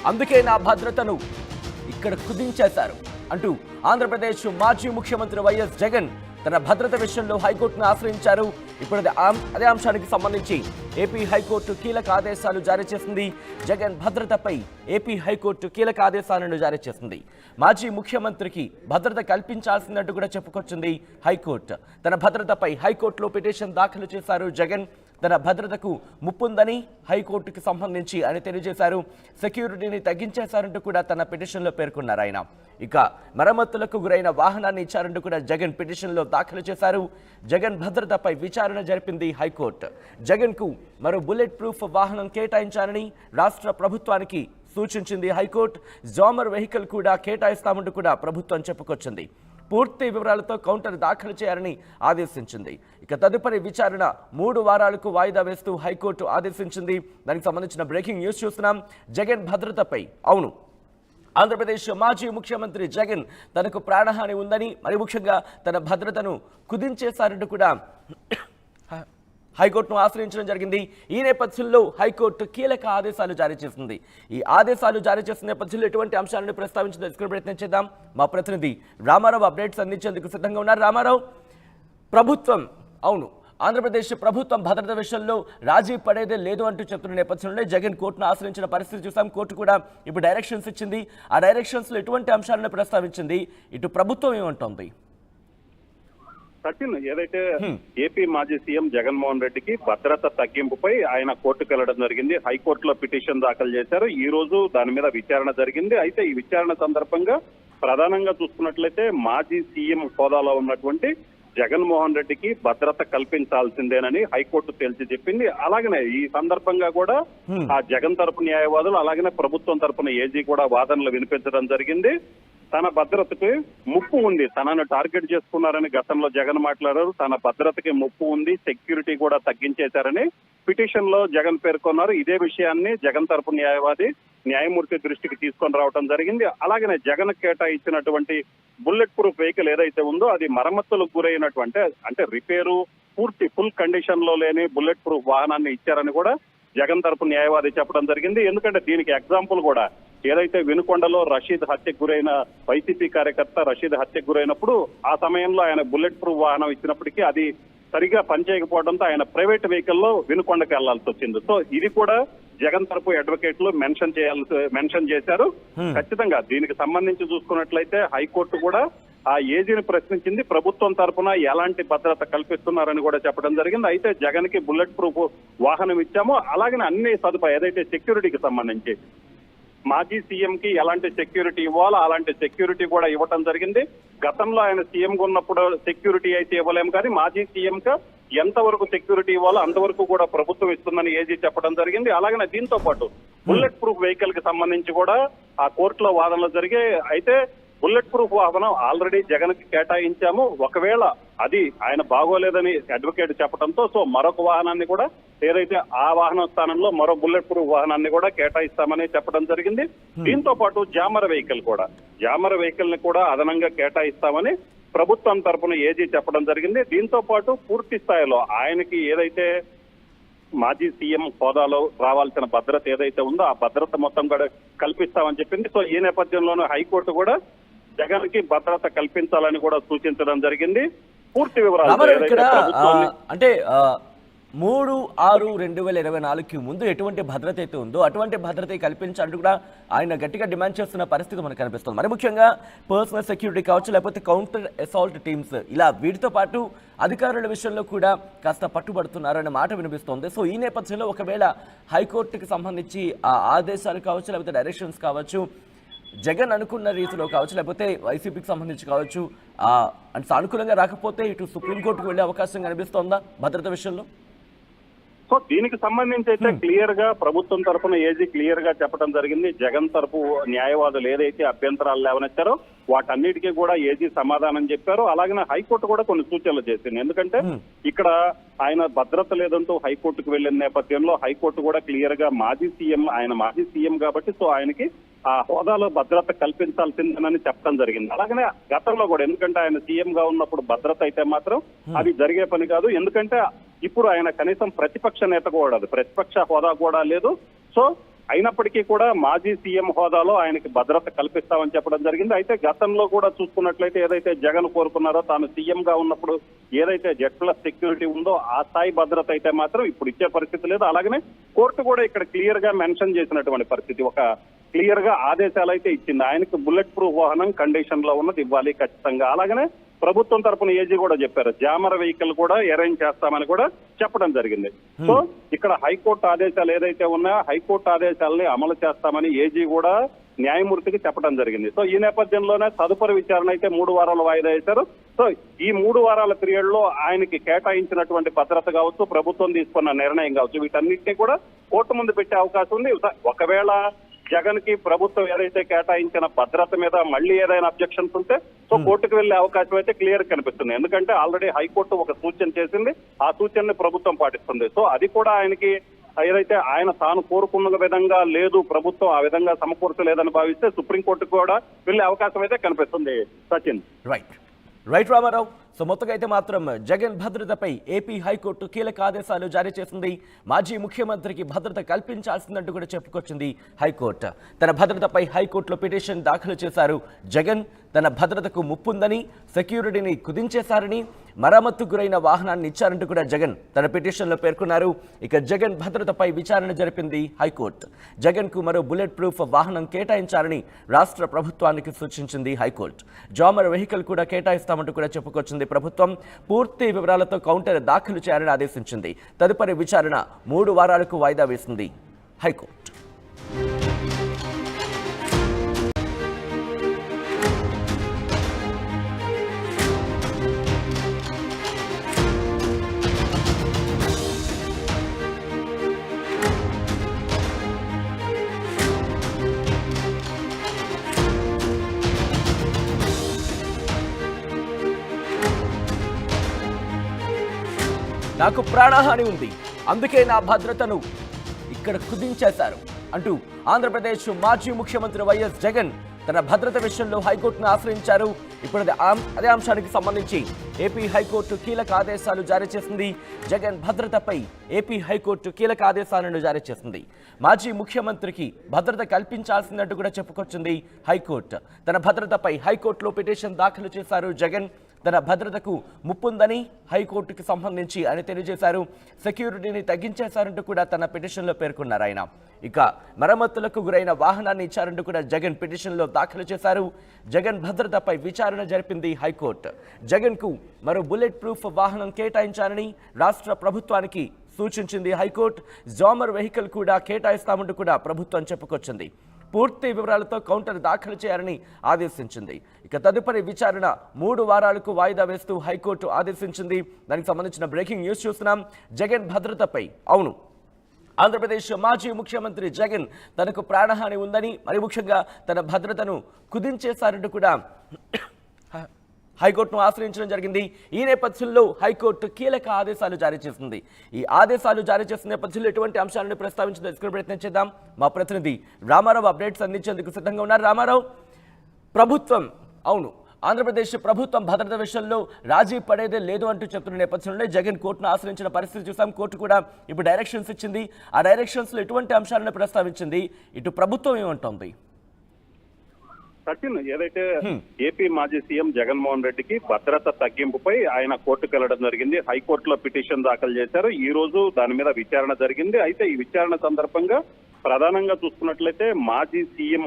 అందుకే నా భద్రతను ఇక్కడ కుదించేశారు అంటూ ఆంధ్రప్రదేశ్ మాజీ ముఖ్యమంత్రి వైఎస్ జగన్ తన భద్రత విషయంలో హైకోర్టును ఆశ్రయించారు. ఇప్పుడు అదే అంశానికి సంబంధించి ఏపీ హైకోర్టు కీలక ఆదేశాలు జారీ చేసింది. జగన్ భద్రతపై ఏపీ హైకోర్టు కీలక ఆదేశాలను జారీ చేసింది. మాజీ ముఖ్యమంత్రికి భద్రత కల్పించాల్సిందంటూ కూడా చెప్పుకొచ్చింది హైకోర్టు. తన భద్రతపై హైకోర్టులో పిటిషన్ దాఖలు చేశారు జగన్. తన భద్రతకు ముప్పుందని హైకోర్టుకు సంబంధించి ఆయన తెలియజేశారు. సెక్యూరిటీని తగ్గించేశారంటూ కూడా తన పిటిషన్లో పేర్కొన్నారు ఆయన. ఇక మరమ్మతులకు గురైన వాహనాన్ని ఇచ్చారంటూ కూడా జగన్ పిటిషన్లో దాఖలు చేశారు. జగన్ భద్రతపై విచారణ జరిపింది హైకోర్టు. జగన్కు మరో బుల్లెట్ ప్రూఫ్ వాహనం కేటాయించాలని రాష్ట్ర ప్రభుత్వానికి సూచించింది హైకోర్టు. జామర్ వెహికల్ కూడా కేటాయిస్తామంటూ కూడా ప్రభుత్వం చెప్పుకొచ్చింది. పూర్తి వివరాలతో కౌంటర్ దాఖలు చేయాలని ఆదేశించింది. ఇక తదుపరి విచారణ 3 వారాలకు వాయిదా వేస్తూ హైకోర్టు ఆదేశించింది. దానికి సంబంధించిన బ్రేకింగ్ న్యూస్ చూస్తున్నాం. జగన్ భద్రతపై అవును, ఆంధ్రప్రదేశ్ మాజీ ముఖ్యమంత్రి జగన్ తనకు ప్రాణహాని ఉందని, మరి ముఖ్యంగా తన భద్రతను కుదించేశారంటూ కూడా హైకోర్టును ఆశ్రయించడం జరిగింది. ఈ నేపథ్యంలో హైకోర్టు కీలక ఆదేశాలు జారీ చేసింది. ఈ ఆదేశాలు జారీ చేసిన నేపథ్యంలో ఎటువంటి అంశాలను ప్రస్తావించి తెలుసుకునే ప్రయత్నం చేద్దాం. మా ప్రతినిధి రామారావు అప్డేట్స్ అందించేందుకు సిద్ధంగా ఉన్నారు. రామారావు, ప్రభుత్వం అవును, ఆంధ్రప్రదేశ్ ప్రభుత్వం భద్రత విషయంలో రాజీ పడేదే లేదు అంటూ చెప్తున్న నేపథ్యంలో జగన్ కోర్టును ఆశ్రయించిన పరిస్థితి చూసాం. కోర్టు కూడా ఇప్పుడు డైరెక్షన్స్ ఇచ్చింది. ఆ డైరెక్షన్స్లో ఎటువంటి అంశాలను ప్రస్తావించింది, ఇటు ప్రభుత్వం ఏమంటోంది? సచిన్, ఏదైతే ఏపీ మాజీ సీఎం జగన్మోహన్ రెడ్డికి భద్రత తగ్గింపుపై ఆయన కోర్టుకు వెళ్లడం జరిగింది. హైకోర్టులో పిటిషన్ దాఖలు చేశారు. ఈ రోజు దాని మీద విచారణ జరిగింది. అయితే ఈ విచారణ సందర్భంగా ప్రధానంగా చూసుకున్నట్లయితే మాజీ సీఎం హోదాలో ఉన్నటువంటి జగన్మోహన్ రెడ్డికి భద్రత కల్పించాల్సిందేనని హైకోర్టు తేల్చి చెప్పింది. అలాగనే ఈ సందర్భంగా కూడా ఆ జగన్ తరపు న్యాయవాదులు అలాగనే ప్రభుత్వం తరపున ఏజీ కూడా వాదనలు వినిపించడం జరిగింది. తన భద్రతకి ముప్పు ఉంది, తనను టార్గెట్ చేసుకున్నారని గతంలో జగన్ మాట్లాడారు. తన భద్రతకి ముప్పు ఉంది, సెక్యూరిటీ కూడా తగ్గించేశారని పిటిషన్ లో జగన్ పేర్కొన్నారు. ఇదే విషయాన్ని జగన్ తరపు న్యాయమూర్తి దృష్టికి తీసుకొని రావడం జరిగింది. అలాగనే జగన్ కేటాయించినటువంటి బుల్లెట్ ప్రూఫ్ వెహికల్ ఏదైతే ఉందో అది మరమ్మతులకు గురైనటువంటి, అంటే రిపేరు ఫుల్ కండిషన్ లో లేని బుల్లెట్ ప్రూఫ్ వాహనాన్ని ఇచ్చారని కూడా జగన్ తరపు న్యాయవాది చెప్పడం జరిగింది. ఎందుకంటే దీనికి ఎగ్జాంపుల్ కూడా ఏదైతే వినుకొండలో రషీద్ హత్యకు గురైన వైసీపీ కార్యకర్త రషీద్ హత్యకు గురైనప్పుడు ఆ సమయంలో ఆయన బుల్లెట్ ప్రూఫ్ వాహనం ఇచ్చినప్పటికీ అది సరిగా పనిచేయకపోవడంతో ఆయన ప్రైవేట్ వెహికల్లో వినుకొండకు వెళ్లాల్సి వచ్చింది. సో ఇది కూడా జగన్ తరపు అడ్వకేట్లు మెన్షన్ చేశారు. ఖచ్చితంగా దీనికి సంబంధించి చూసుకున్నట్లయితే హైకోర్టు కూడా ఆ ఏజీని ప్రశ్నించింది. ప్రభుత్వం తరపున ఎలాంటి భద్రత కల్పిస్తున్నారని కూడా చెప్పడం జరిగింది. అయితే జగన్ కి బుల్లెట్ ప్రూఫ్ వాహనం ఇచ్చామో అలాగనే అన్ని సదుపాయాలు ఏదైతే సెక్యూరిటీకి సంబంధించి మాజీ సీఎం కి ఎలాంటి సెక్యూరిటీ ఇవ్వాలో అలాంటి సెక్యూరిటీ కూడా ఇవ్వటం జరిగింది. గతంలో ఆయన సీఎం గా ఉన్నప్పుడు సెక్యూరిటీ అయితే ఇవ్వలేము, కానీ మాజీ సీఎం గా ఎంతవరకు సెక్యూరిటీ ఇవ్వాలో అంతవరకు కూడా ప్రభుత్వం ఇస్తుందని ఏజీ చెప్పడం జరిగింది. అలాగనే దీంతో పాటు బుల్లెట్ ప్రూఫ్ వెహికల్ కి సంబంధించి కూడా ఆ కోర్టులో వాదనలు జరిగాయి. అయితే బుల్లెట్ ప్రూఫ్ వాహనం ఆల్రెడీ జగన్ కి కేటాయించాము, ఒకవేళ అది ఆయన బాగోలేదని అడ్వకేట్ చెప్పడంతో సో మరొక వాహనాన్ని కూడా ఏదైతే ఆ వాహనం స్థానంలో మరో బుల్లెట్ ప్రూఫ్ వాహనాన్ని కూడా కేటాయిస్తామని చెప్పడం జరిగింది. దీంతో పాటు జామర్ వెహికల్ ని కూడా అదనంగా కేటాయిస్తామని ప్రభుత్వం తరపున ఏజీ చెప్పడం జరిగింది. దీంతో పాటు పూర్తి స్థాయిలో ఆయనకి ఏదైతే మాజీ సీఎం హోదాలో రావాల్సిన భద్రత ఏదైతే ఉందో ఆ భద్రత మొత్తం కూడా కల్పిస్తామని చెప్పింది. సో ఈ నేపథ్యంలోనే హైకోర్టు కూడా జగన్ కి భద్రత కల్పించాలని కూడా సూచించడం జరిగింది. పూర్తి వివరాలు అంటే 3/6/2024 ముందు ఎటువంటి భద్రత అయితే ఉందో అటువంటి భద్రత కల్పించాలంటూ కూడా ఆయన గట్టిగా డిమాండ్ చేస్తున్న పరిస్థితి మనకు కనిపిస్తుంది. మరి ముఖ్యంగా పర్సనల్ సెక్యూరిటీ కావచ్చు, లేకపోతే కౌంటర్ అసాల్ట్ టీమ్స్, ఇలా వీటితో పాటు అధికారుల విషయంలో కూడా కాస్త పట్టుబడుతున్నారనే మాట వినిపిస్తోంది. సో ఈ నేపథ్యంలో ఒకవేళ హైకోర్టుకి సంబంధించి ఆ ఆదేశాలు కావచ్చు, లేకపోతే డైరెక్షన్స్ కావచ్చు, జగన్ అనుకున్న రీతిలో కావచ్చు, లేకపోతే వైసీపీకి సంబంధించి కావచ్చు, అంటే సానుకూలంగా రాకపోతే ఇటు సుప్రీంకోర్టుకు వెళ్లే అవకాశం కనిపిస్తోందా భద్రత విషయంలో? సో దీనికి సంబంధించి అయితే క్లియర్ గా ప్రభుత్వం తరఫున ఏజీ క్లియర్ గా చెప్పడం జరిగింది. జగన్ తరపు న్యాయవాదులు ఏదైతే అభ్యంతరాలు లేవనెత్తారో వాటన్నిటికీ కూడా ఏజీ సమాధానం చెప్పారు. అలాగే హైకోర్టు కూడా కొన్ని సూచనలు చేసింది. ఎందుకంటే ఇక్కడ ఆయన భద్రత లేదంటూ హైకోర్టుకు వెళ్లిన నేపథ్యంలో హైకోర్టు కూడా క్లియర్ గా ఆయన మాజీ సీఎం కాబట్టి సో ఆయనకి ఆ హోదాలో భద్రత కల్పించాల్సిందేనని చెప్పడం జరిగింది. అలాగనే గతంలో కూడా, ఎందుకంటే ఆయన సీఎం గా ఉన్నప్పుడు భద్రత అయితే మాత్రం అది జరిగే పని కాదు. ఎందుకంటే ఇప్పుడు ఆయన కనీసం ప్రతిపక్ష నేత కూడా, ప్రతిపక్ష హోదా కూడా లేదు. సో అయినప్పటికీ కూడా మాజీ సీఎం హోదాలో ఆయనకి భద్రత కల్పిస్తామని చెప్పడం జరిగింది. అయితే గతంలో కూడా చూసుకున్నట్లయితే ఏదైతే జగన్ కోరుకున్నారో తాను సీఎం గా ఉన్నప్పుడు ఏదైతే Z+ సెక్యూరిటీ ఉందో ఆ స్థాయి భద్రత అయితే మాత్రం ఇప్పుడు ఇచ్చే పరిస్థితి లేదు. అలాగనే కోర్టు కూడా ఇక్కడ క్లియర్ గా మెన్షన్ చేసినటువంటి పరిస్థితి, ఒక క్లియర్ గా ఆదేశాలు అయితే ఇచ్చింది. ఆయనకు బుల్లెట్ ప్రూఫ్ వాహనం కండిషన్ లో ఉన్నది ఇవ్వాలి ఖచ్చితంగా. అలాగనే ప్రభుత్వం తరపున ఏజీ కూడా చెప్పారు, జామర్ వెహికల్ కూడా అరేంజ్ చేస్తామని కూడా చెప్పడం జరిగింది. సో ఇక్కడ హైకోర్టు ఆదేశాలు ఏదైతే ఉన్నాయో హైకోర్టు ఆదేశాలని అమలు చేస్తామని ఏజీ కూడా న్యాయమూర్తికి చెప్పడం జరిగింది. సో ఈ నేపథ్యంలోనే తదుపరి విచారణ అయితే 3 వారాల వాయిదా వేశారు. సో ఈ 3 వారాల పీరియడ్ లో ఆయనకి కేటాయించినటువంటి భద్రత కావచ్చు, ప్రభుత్వం తీసుకున్న నిర్ణయం కావచ్చు, వీటన్నిటినీ కూడా కోర్టు ముందు పెట్టే అవకాశం ఉంది. ఒకవేళ జగన్ కి ప్రభుత్వం ఏదైతే కేటాయించిన భద్రత మీద మళ్ళీ ఏదైనా అబ్జెక్షన్స్ ఉంటే సో కోర్టుకు వెళ్లే అవకాశం అయితే క్లియర్ కనిపిస్తుంది. ఎందుకంటే ఆల్రెడీ హైకోర్టు ఒక సూచన చేసింది, ఆ సూచనని ప్రభుత్వం పాటిస్తుంది. సో అది కూడా ఆయనకి ఏదైతే ఆయన తాను కోరుకున్న విధంగా లేదు, ప్రభుత్వం ఆ విధంగా సమకూర్చలేదని భావిస్తే సుప్రీంకోర్టుకు కూడా వెళ్లే అవకాశం అయితే కనిపిస్తుంది. సచిన్. రైట్ రామారావు. సో మొత్తంగా అయితే మాత్రం జగన్ భద్రతపై ఏపీ హైకోర్టు కీలక ఆదేశాలు జారీ చేసింది. మాజీ ముఖ్యమంత్రికి భద్రత కల్పించాల్సిందంటూ కూడా చెప్పుకొచ్చింది హైకోర్టు. తన భద్రతపై హైకోర్టులో పిటిషన్ దాఖలు చేశారు జగన్. తన భద్రతకు ముప్పుందని, సెక్యూరిటీని కుదించేశారని, మరమ్మత్తు గురైన వాహనాన్ని ఇచ్చారంటూ కూడా జగన్ తన పిటిషన్లో పేర్కొన్నారు. ఇక జగన్ భద్రతపై విచారణ జరిపింది హైకోర్టు. జగన్ కు మరో బుల్లెట్ ప్రూఫ్ వాహనం కేటాయించాలని రాష్ట్ర ప్రభుత్వానికి సూచించింది హైకోర్టు. జామర్ వెహికల్ కూడా కేటాయిస్తామంటూ కూడా చెప్పుకొచ్చింది ప్రభుత్వం. పూర్తి వివరాలతో కౌంటర్ దాఖలు చేయాలని ఆదేశించింది. తదుపరి విచారణ 3 వారాలకు వాయిదా వేసింది హైకోర్టు. నాకు ప్రాణహాని ఉంది, అందుకే నా భద్రతను ఇక్కడ కుదించేశారు అంటూ ఆంధ్రప్రదేశ్ మాజీ ముఖ్యమంత్రి వైఎస్ జగన్ తన భద్రత విషయంలో హైకోర్టును ఆశ్రయించారు. ఇప్పుడు అదే అంశానికి సంబంధించి ఏపీ హైకోర్టు కీలక ఆదేశాలు జారీ చేసింది. జగన్ భద్రతపై ఏపీ హైకోర్టు కీలక ఆదేశాలను జారీ చేసింది. మాజీ ముఖ్యమంత్రికి భద్రత కల్పించాల్సిందంటూ కూడా చెప్పుకొచ్చింది హైకోర్టు. తన భద్రతపై హైకోర్టులో పిటిషన్ దాఖలు చేశారు జగన్. తన భద్రతకు ముప్పుందని హైకోర్టుకి సంబంధించి ఆయన తెలియజేశారు. సెక్యూరిటీని తగ్గించేశారంటూ కూడా తన పిటిషన్లో పేర్కొన్నారు ఆయన. ఇక మరమ్మతులకు గురైన వాహనాన్ని ఇచ్చారంటూ కూడా జగన్ పిటిషన్లో దాఖలు చేశారు. జగన్ భద్రతపై విచారణ జరిపింది హైకోర్టు. జగన్ కు మరో బుల్లెట్ ప్రూఫ్ వాహనం కేటాయించాలని రాష్ట్ర ప్రభుత్వానికి సూచించింది హైకోర్టు. జామర్ వెహికల్ కూడా కేటాయిస్తామంటూ కూడా ప్రభుత్వం చెప్పుకొచ్చింది. పూర్తి వివరాలతో కౌంటర్ దాఖలు చేయాలని ఆదేశించింది. ఇక తదుపరి విచారణ 3 వారాలకు వాయిదా వేస్తూ హైకోర్టు ఆదేశించింది. దానికి సంబంధించిన బ్రేకింగ్ న్యూస్ చూస్తున్నాం. జగన్ భద్రతపై అవును, ఆంధ్రప్రదేశ్ మాజీ ముఖ్యమంత్రి జగన్ తనకు ప్రాణహాని ఉందని, మరి ముఖ్యంగా తన భద్రతను కుదించేశారంటూ కూడా హైకోర్టును ఆశ్రయించడం జరిగింది. ఈ నేపథ్యంలో హైకోర్టు కీలక ఆదేశాలు జారీ చేసింది. ఈ ఆదేశాలు జారీ చేసిన నేపథ్యంలో ఎటువంటి అంశాలను ప్రస్తావించి తెలుసుకునే ప్రయత్నం చేద్దాం. మా ప్రతినిధి రామారావు అప్డేట్స్ అందించేందుకు సిద్ధంగా ఉన్నారు. రామారావు, ప్రభుత్వం అవును, ఆంధ్రప్రదేశ్ ప్రభుత్వం భద్రత విషయంలో రాజీ పడేదే లేదు అంటూ చెప్తున్న నేపథ్యంలో జగన్ కోర్టును ఆశ్రయించిన పరిస్థితి చూసాం. కోర్టు కూడా ఇప్పుడు డైరెక్షన్స్ ఇచ్చింది. ఆ డైరెక్షన్స్లో ఎటువంటి అంశాలను ప్రస్తావించింది, ఇటు ప్రభుత్వం ఏమంటోంది? సచిన్, ఏదైతే ఏపీ మాజీ సీఎం జగన్మోహన్ రెడ్డికి భద్రత తగ్గింపుపై ఆయన కోర్టుకు వెళ్లడం జరిగింది. హైకోర్టులో పిటిషన్ దాఖలు చేశారు. ఈ రోజు దాని మీద విచారణ జరిగింది. అయితే ఈ విచారణ సందర్భంగా ప్రధానంగా చూసుకున్నట్లయితే మాజీ సీఎం